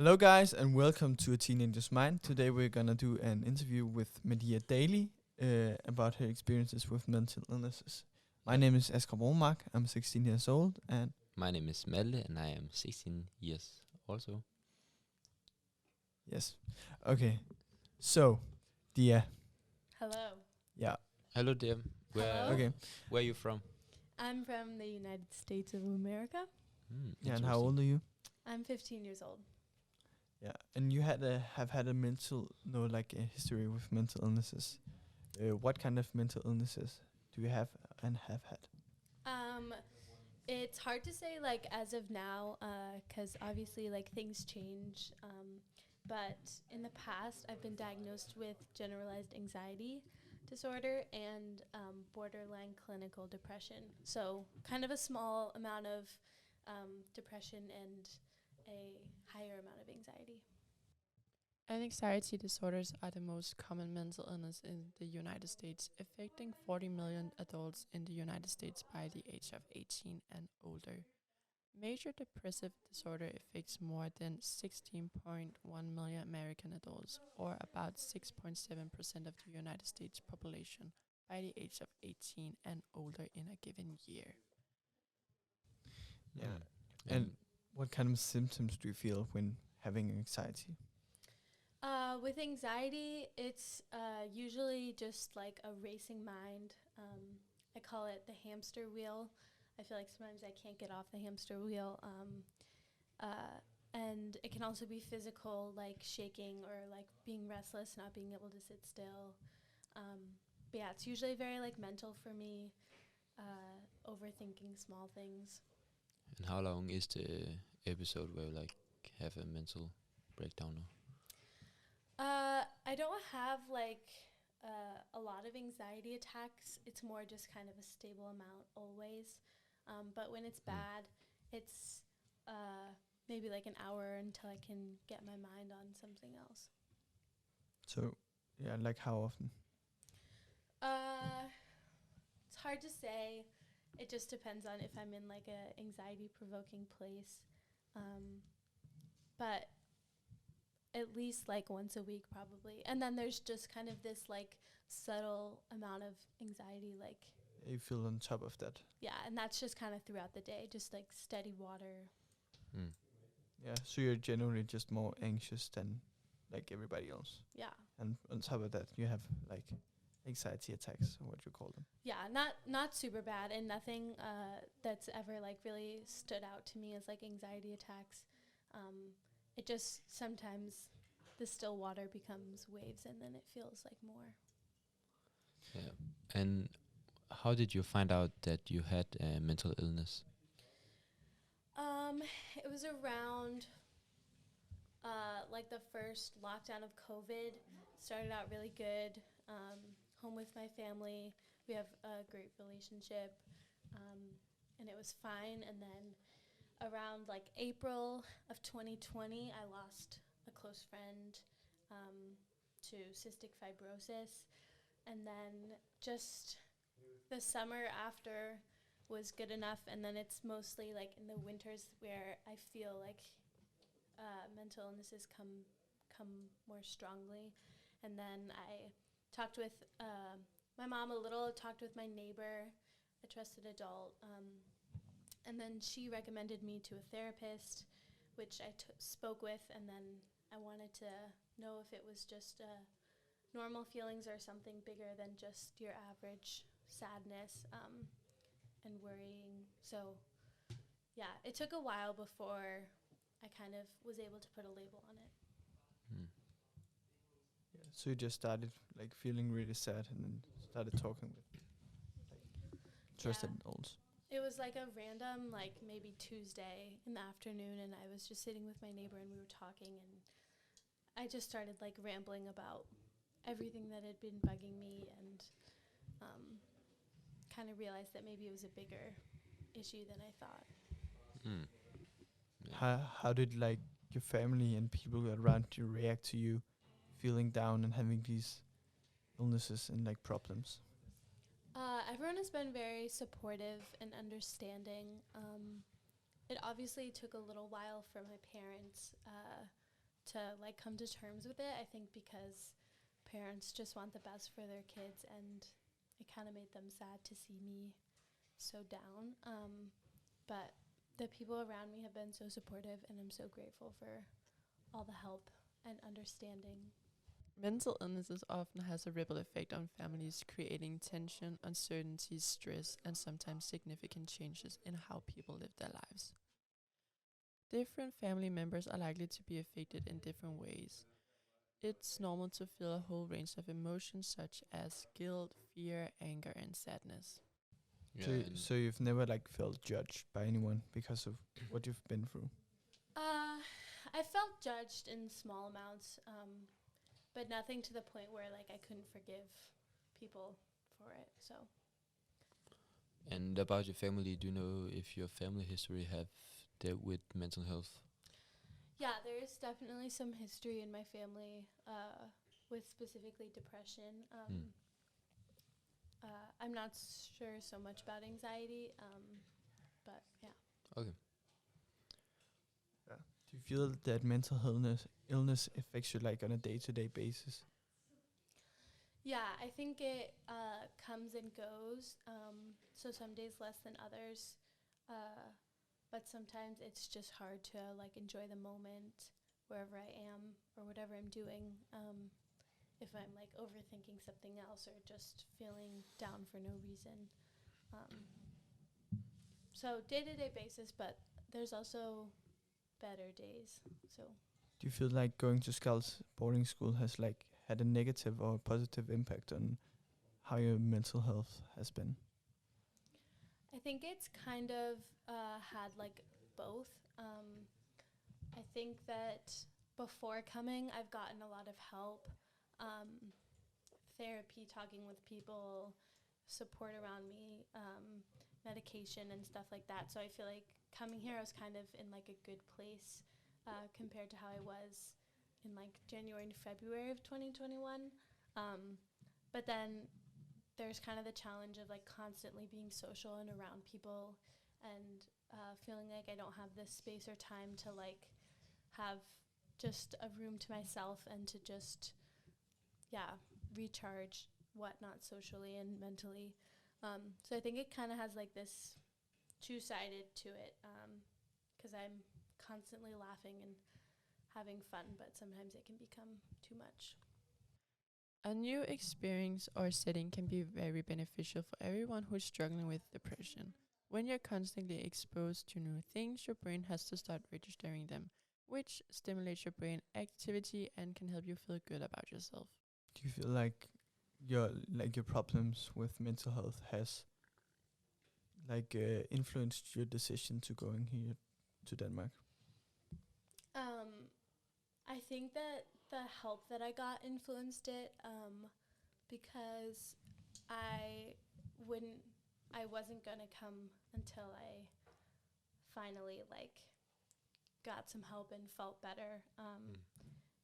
Hello, guys, and welcome to A Teenager's Mind. Today, we're gonna do an interview with Medea Daly about her experiences with mental illnesses. My name is Asger Bromark. I'm 16 years old, and My name is Malte, and I am 16 years also. yes, okay. So, Dia, Hello. yeah, Hello, dear. Hello. okay, Where are you from? I'm from the United States of America. yeah. And how old are you? I'm 15 years old. Yeah, and you have had a a history with mental illnesses. What kind of mental illnesses do you have and have had? It's hard to say like as of now, because obviously like things change. But in the past, I've been diagnosed with generalized anxiety disorder and borderline clinical depression. So kind of a small amount of depression and a higher amount of anxiety. And anxiety disorders are the most common mental illness in the United States, affecting 40 million adults in the United States by the age of 18 and older. Major depressive disorder affects more than 16.1 million American adults, or about 6.7% of the United States population, by the age of 18 and older in a given year. Yeah, and what kind of symptoms do you feel when having anxiety? With anxiety, it's usually just like a racing mind. I call it the hamster wheel. I feel like sometimes I can't get off the hamster wheel. And it can also be physical, like shaking or like being restless, not being able to sit still. But yeah, it's usually very like mental for me, overthinking small things. And how long is the episode where you have a mental breakdown? I don't have like a lot of anxiety attacks. It's more just kind of a stable amount always. But when it's bad, it's maybe like an hour until I can get my mind on something else. So, yeah, like how often? It's hard to say. It just depends on if I'm in like a anxiety provoking place. But at least like once a week probably. And then there's just kind of this like subtle amount of anxiety, like You feel on top of that. yeah, and that's just kind of throughout the day, just like steady water. Mm. Yeah, so you're generally just more anxious than like everybody else. Yeah. And on top of that, you have like anxiety attacks, or what you call them. Yeah, not super bad, and nothing that's ever like really stood out to me as like anxiety attacks. It just sometimes the still water becomes waves, and then it feels like more. Yeah. And how did you find out that you had a mental illness? It was around like the first lockdown of COVID. Started out really good. Home with my family. We have a great relationship, and it was fine. And then around like April of 2020, I lost a close friend to cystic fibrosis. And then just the summer after was good enough. And then it's mostly like in the winters where I feel like mental illnesses come more strongly. And then I talked with my mom a little, talked with my neighbor, a trusted adult, and then she recommended me to a therapist, which I spoke with, and then I wanted to know if it was just normal feelings or something bigger than just your average sadness and worrying. So, yeah, it took a while before I kind of was able to put a label on it. Yeah, so you just started like feeling really sad, and then started talking with like trusted adults. It was like a random, like maybe Tuesday in the afternoon, and I was just sitting with my neighbor and we were talking, and I just started like rambling about everything that had been bugging me, and kind of realized that maybe it was a bigger issue than I thought. Mm. Yeah. How did like your family and people around you react to you feeling down and having these illnesses and like problems? Everyone has been very supportive and understanding. It obviously took a little while for my parents to like come to terms with it. I think because parents just want the best for their kids, and it kind of made them sad to see me so down. But the people around me have been so supportive, and I'm so grateful for all the help and understanding. Mental illnesses often has a ripple effect on families, creating tension, uncertainty, stress, and sometimes significant changes in how people live their lives. Different family members are likely to be affected in different ways. It's normal to feel a whole range of emotions such as guilt, fear, anger, and sadness. Yeah, So, and so you've never like felt judged by anyone because of what you've been through? I felt judged in small amounts, but nothing to the point where like I couldn't forgive people for it. So and about your family, do you know if your family history have dealt with mental health? yeah, there is definitely some history in my family with specifically depression. I'm not sure so much about anxiety, but yeah. Okay. Yeah. Do you feel that mental illness affects you like on a day-to-day basis? Yeah, I think it comes and goes. So some days less than others, but sometimes it's just hard to like enjoy the moment wherever I am or whatever I'm doing. If I'm like overthinking something else or just feeling down for no reason. So day-to-day basis, but there's also better days. So Do you feel like going to Scout's boarding school has like had a negative or positive impact on how your mental health has been? I think it's kind of had like both. I think that before coming, I've gotten a lot of help, therapy, talking with people, support around me, medication and stuff like that. So I feel like coming here, I was kind of in like a good place compared to how I was in like January and February of 2021. But then there's kind of the challenge of like constantly being social and around people and feeling like I don't have this space or time to like have just a room to myself and to just, yeah, recharge, whatnot, socially and mentally. So I think it kind of has like this two-sided to it because I'm constantly laughing and having fun, but sometimes it can become too much. A new experience or setting can be very beneficial for everyone who's struggling with depression. When you're constantly exposed to new things, your brain has to start registering them, which stimulates your brain activity and can help you feel good about yourself. Do you feel like your problems with mental health has like influenced your decision to going here to Denmark? I think that the help that I got influenced it because I wouldn't, I wasn't gonna come until I finally like got some help and felt better.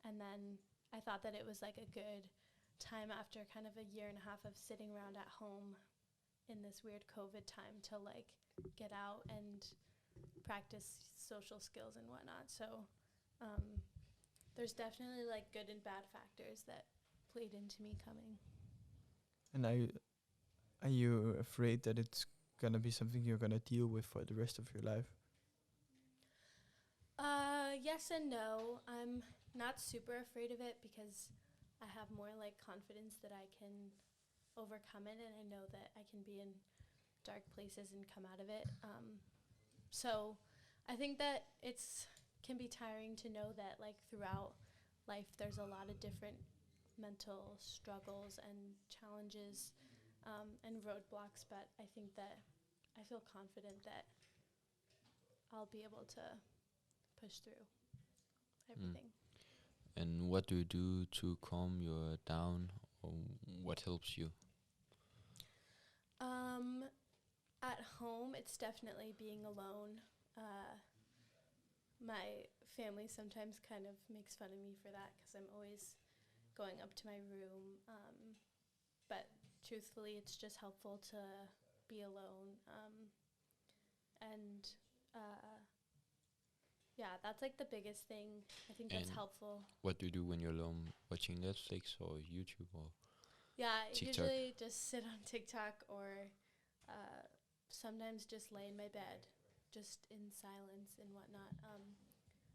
And then I thought that it was like a good time after kind of a year and a half of sitting around at home in this weird COVID time to like get out and practice social skills and whatnot. So there's definitely like good and bad factors that played into me coming. And are you afraid that it's gonna be something you're gonna deal with for the rest of your life? Yes and no. I'm not super afraid of it because I have more like confidence that I can overcome it, and I know that I can be in dark places and come out of it. So I think that it's can be tiring to know that like throughout life there's a lot of different mental struggles and challenges and roadblocks, but I think that I feel confident that I'll be able to push through everything. And what do you do to calm your down, or what helps you? At home, it's definitely being alone. My family sometimes kind of makes fun of me for that because I'm always going up to my room. But truthfully, it's just helpful to be alone. And Yeah, that's like the biggest thing. I think that's And helpful. what do you do when you're alone, watching Netflix or YouTube or Yeah, I TikTok? usually just sit on TikTok or uh, sometimes just lay in my bed, just in silence and whatnot.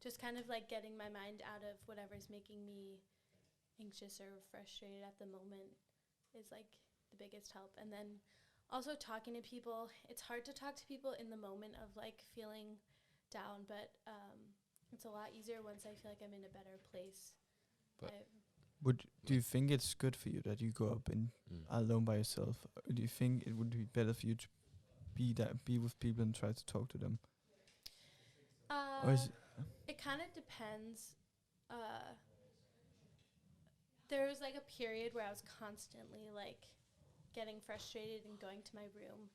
Just kind of like getting my mind out of whatever's making me anxious or frustrated at the moment is like the biggest help. And then also talking to people. It's hard to talk to people in the moment of like feeling down, but it's a lot easier once I feel like I'm in a better place. But Do you think it's good for you that you go up and Mm. alone by yourself? Or do you think it would be better for you to be with people and try to talk to them? Or is It kind of depends. There was like a period where I was constantly like getting frustrated and going to my room,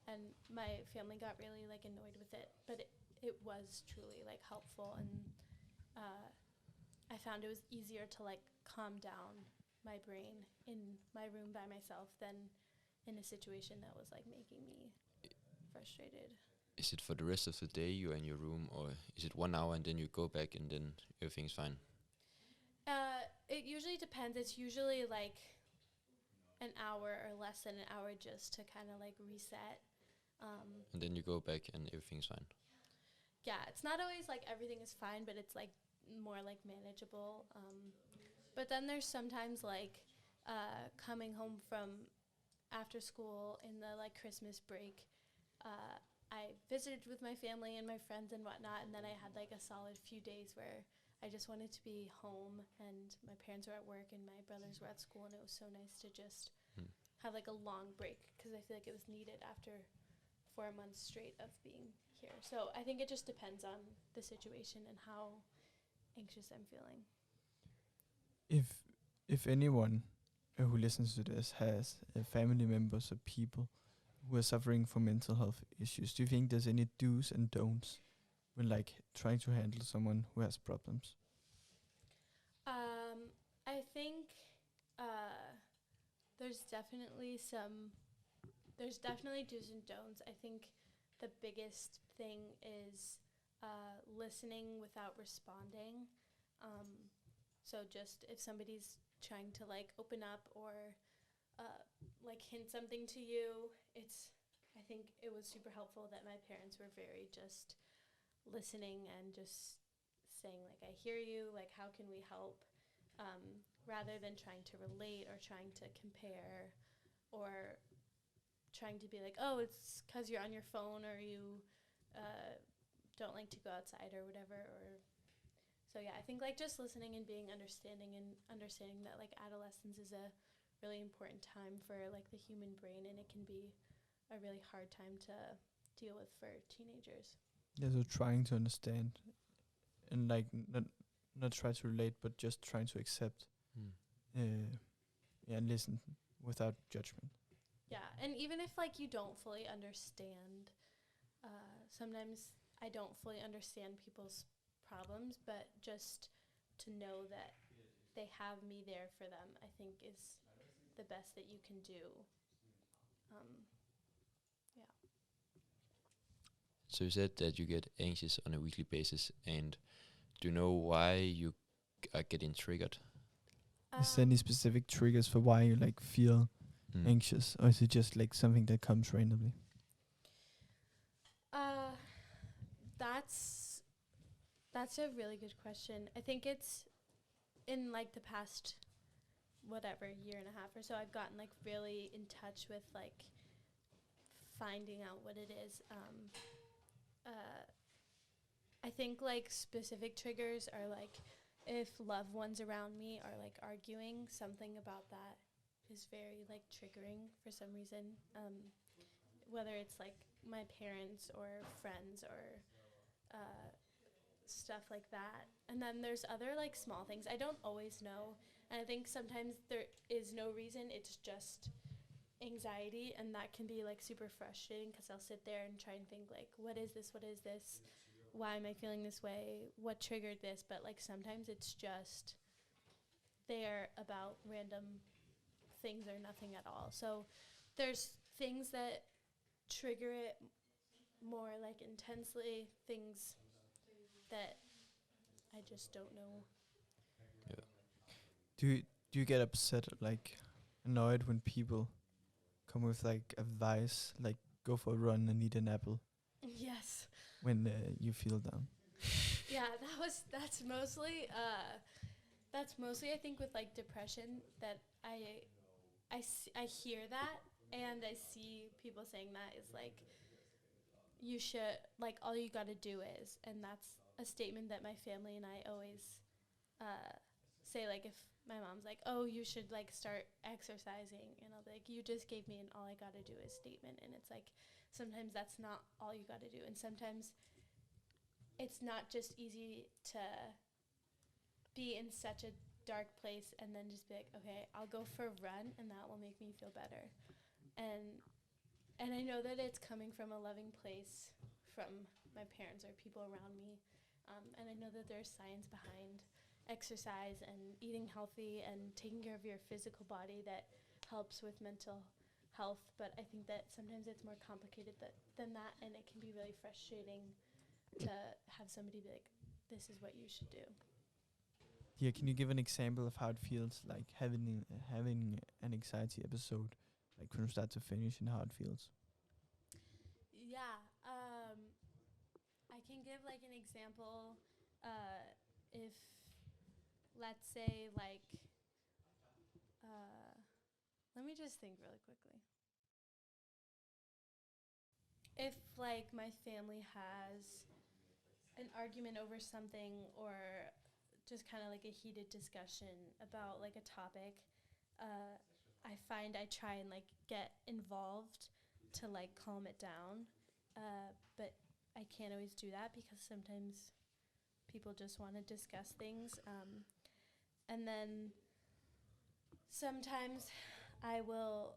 and my family got really like annoyed with it, but it was truly like helpful, and I found it was easier to like calm down my brain in my room by myself than in a situation that was like making me frustrated. Is it for the rest of the day you're in your room, or is it 1 hour and then you go back and then everything's fine? It usually depends. It's usually like an hour or less than an hour just to kind of like reset. And then you go back and everything's fine. Yeah, it's not always like everything is fine, but it's like more like manageable. But then there's sometimes like coming home from after school in the like Christmas break. I visited with my family and my friends and whatnot, and then I had like a solid few days where I just wanted to be home, and my parents were at work and my brothers were at school, and it was so nice to just have like a long break because I feel like it was needed after 4 months straight of being here. So I think it just depends on the situation and how anxious I'm feeling. if anyone who listens to this has family members or people who are suffering from mental health issues, do you think there's any do's and don'ts when like trying to handle someone who has problems? I think there's definitely do's and don'ts. I think the biggest thing is listening without responding. So just if somebody's trying to like open up or like hint something to you, I think it was super helpful that my parents were very just listening and just saying like, I hear you, like how can we help, rather than trying to relate or trying to compare or trying to be like, oh, it's because you're on your phone or you don't like to go outside or whatever. Or so yeah, I think like just listening and being understanding and understanding that like adolescence is a really important time for like the human brain, and it can be a really hard time to deal with for teenagers. Yeah, so trying to understand and like not try to relate, but just trying to accept. Yeah, and listen without judgment. Yeah, and even if like you don't fully understand, sometimes I don't fully understand people's problems, but just to know that they have me there for them, I think is the best that you can do. Yeah. So you said that you get anxious on a weekly basis, and do you know why you are getting triggered? Is there any specific triggers for why you like feel anxious, or is it just like something that comes randomly? That's a really good question. I think it's in like the past whatever year and a half or so, I've gotten like really in touch with like finding out what it is. I think like specific triggers are like if loved ones around me are like arguing, something about that is very like triggering for some reason. Whether it's like my parents or friends or stuff like that. And then there's other like small things I don't always know, and I think sometimes there is no reason, it's just anxiety, and that can be like super frustrating because I'll sit there and try and think like, what is this, why am I feeling this way, what triggered this, but like sometimes it's just they're about random things or nothing at all. So there's things that trigger it more like intensely, things that I just don't know. Yeah. Do you get upset, like annoyed when people come with like advice, like go for a run and eat an apple Yes. when you feel down? Yeah, that's mostly I think with like depression that I hear that, and I see people saying that is like, you should, like, all you got to do is, and that's a statement that my family and I always say, like, if my mom's like, oh, you should like start exercising, and I'll be like, you just gave me an all I got to do is statement. And it's like, sometimes that's not all you got to do, and sometimes it's not just easy to be in such a dark place and then just be like, okay, I'll go for a run and that will make me feel better. And I know that it's coming from a loving place from my parents or people around me. And I know that there's science behind exercise and eating healthy and taking care of your physical body that helps with mental health. But I think that sometimes it's more complicated than that, and it can be really frustrating to have somebody be like, this is what you should do. Yeah, can you give an example of how it feels like having an anxiety episode, like from start to finish, and how it feels? Yeah, I can give like an example. If, let's say, like, let me just think really quickly. If like my family has an argument over something, or just kind of like a heated discussion about like a topic, I find I try and like get involved to like calm it down, but I can't always do that because sometimes people just want to discuss things, and then sometimes I will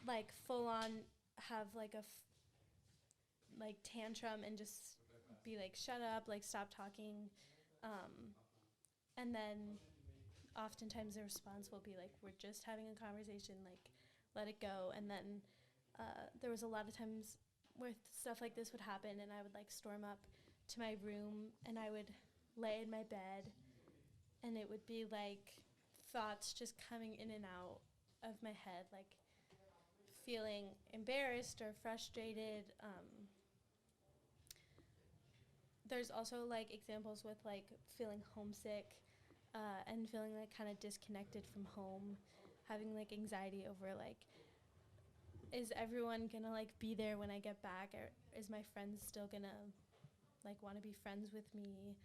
like full on have like like tantrum and just be like, shut up, like stop talking, and then oftentimes the response will be like, we're just having a conversation, like let it go. And then there was a lot of times where stuff like this would happen, and I would like storm up to my room and I would lay in my bed, and it would be like thoughts just coming in and out of my head, like feeling embarrassed or frustrated. There's also like examples with like feeling homesick, and feeling like kind of disconnected from home, having like anxiety over like, is everyone gonna like be there when I get back, or is my friends still gonna like want to be friends with me,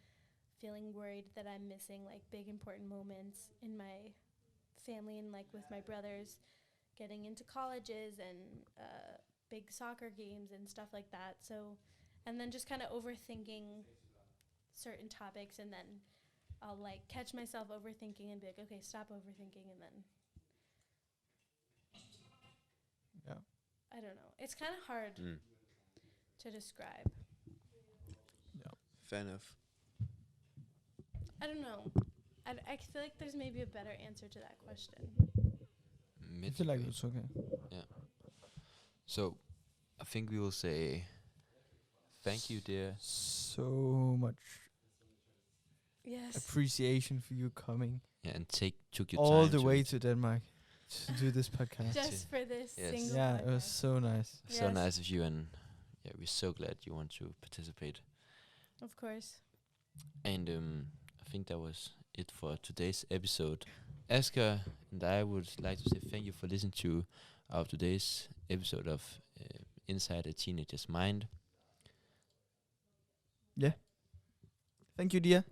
feeling worried that I'm missing like big important moments in my family, and like with my brothers getting into colleges and big soccer games and stuff like that. So, and then just kind of overthinking certain topics, and then I'll like catch myself overthinking and be like, okay, stop overthinking, and then Yeah. I don't know. It's kind of hard Mm. to describe. Yeah. Fair enough. I don't know. I feel like there's maybe a better answer to that question. I feel like it's okay. Yeah. So, I think we will say thank you, dear. So much Yes. appreciation for you coming Yeah, and took your all time the to way to Denmark to do this podcast. Just for this Yes. single Yeah, podcast. it was so nice. So Yes. nice of you, and yeah, we're so glad you want to participate. Of course. And I think that was it for today's episode. Asger and I would like to say thank you for listening to our today's episode of Inside a Teenager's Mind. Yeah. Thank you, dear.